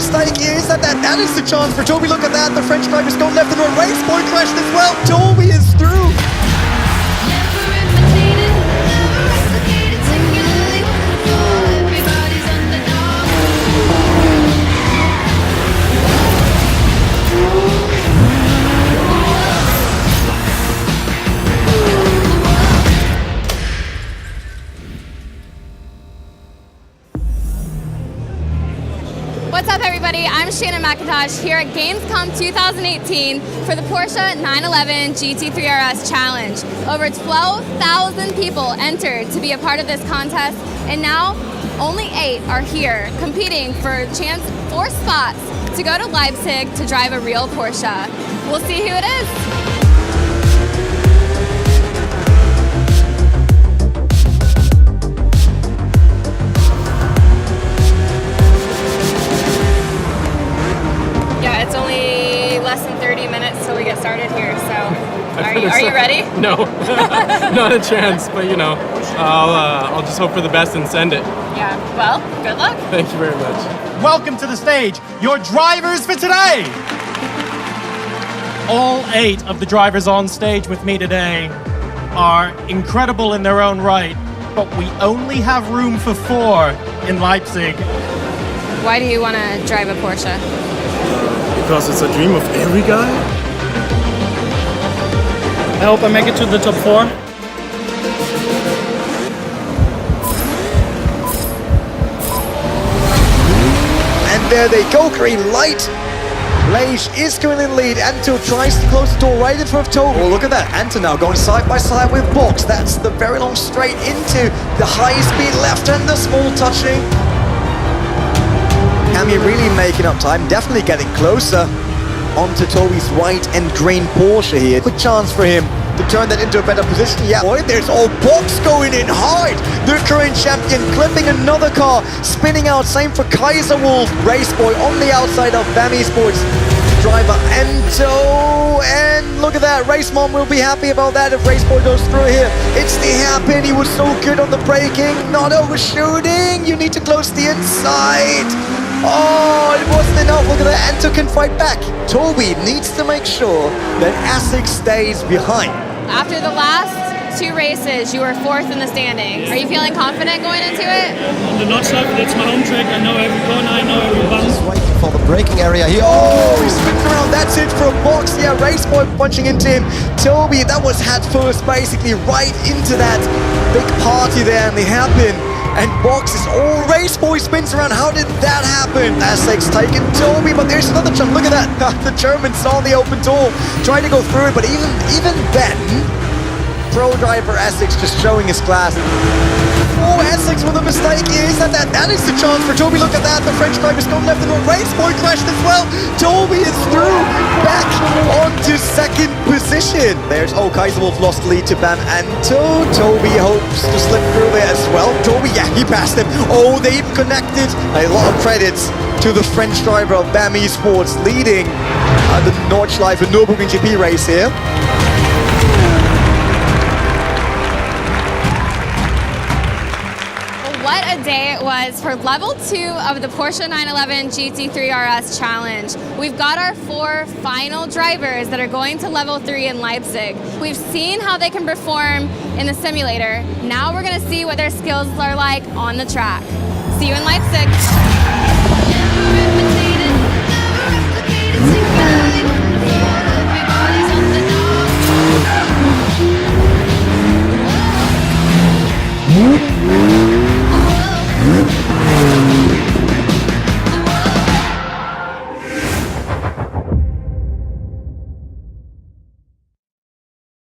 mistake here. Is that is the chance for Toby. Look at that. The French driver's going left and right. Race point crashed as well. Toby is through. What's up, everybody? I'm Shannon McIntosh here at Gamescom 2018 for the Porsche 911 GT3 RS Challenge. Over 12,000 people entered to be a part of this contest, and now only 8 are here competing for a chance 4 spots to go to Leipzig to drive a real Porsche. We'll see who it is. It's only less than 30 minutes till we get started here, so are you ready? No, not a chance, but you know, I'll just hope for the best and send it. Yeah, well, good luck. Thank you very much. Welcome to the stage, your drivers for today. All 8 of the drivers on stage with me today are incredible in their own right, but we only have room for 4 in Leipzig. Why do you want to drive a Porsche? Because it's a dream of every guy. I hope I make it to the top 4. And there they go, green light. Leish is currently in the lead. Anto tries to close the door right in front of Toby. Oh, look at that. Anto now going side by side with Box. That's the very long straight into the high-speed left-hander, small touching. Cammy really making up time, definitely getting closer onto Toby's white and green Porsche here. Good chance for him to turn that into a better position. Yeah, boy, there's Box going in hard. The current champion clipping another car, spinning out. Same for Kaiser Wolf. Raceboy on the outside of BAM Esports driver Anto. And look at that, Race Mom will be happy about that if Raceboy goes through here. It's the hairpin. He was so good on the braking, not overshooting. You need to close the inside. Oh, it wasn't enough. Look at that. Anto can fight back. Toby needs to make sure that Essex stays behind. After the last 2 races, you were 4th in the standings. Are you feeling confident going into it? On the Notchlife, that's my home track. I know every corner, I know every bump. Just waiting for the braking area here. Oh, he's spinning around. That's it for a Box. Yeah, Raceboy punching into him. Toby, that was head first, basically right into that big party there in the hairpin. And Box is all Raceboy spins around. How did that happen? Essex taking Toby, but there's another jump. Look at that. The German saw the open door, trying to go through it, but even then, pro driver Essex just showing his class. Oh, Essex with a mistake here. Is that is the chance for Toby. Look at that. The French driver's going left and right. Raceboy crashed as well. Toby is through, back onto 2nd position. There's Kaiser Wolf lost the lead to BAM Anto. Toby hopes to slip through there as well. Toby, yeah, he passed him. Oh, they even connected. A lot of credits to the French driver of BAM Esports leading the Nordschleife and Nürburgring GP race here. What a day it was for level 2 of the Porsche 911 GT3 RS Challenge. We've got our 4 final drivers that are going to level 3 in Leipzig. We've seen how they can perform in the simulator. Now we're going to see what their skills are like on the track. See you in Leipzig. Woo!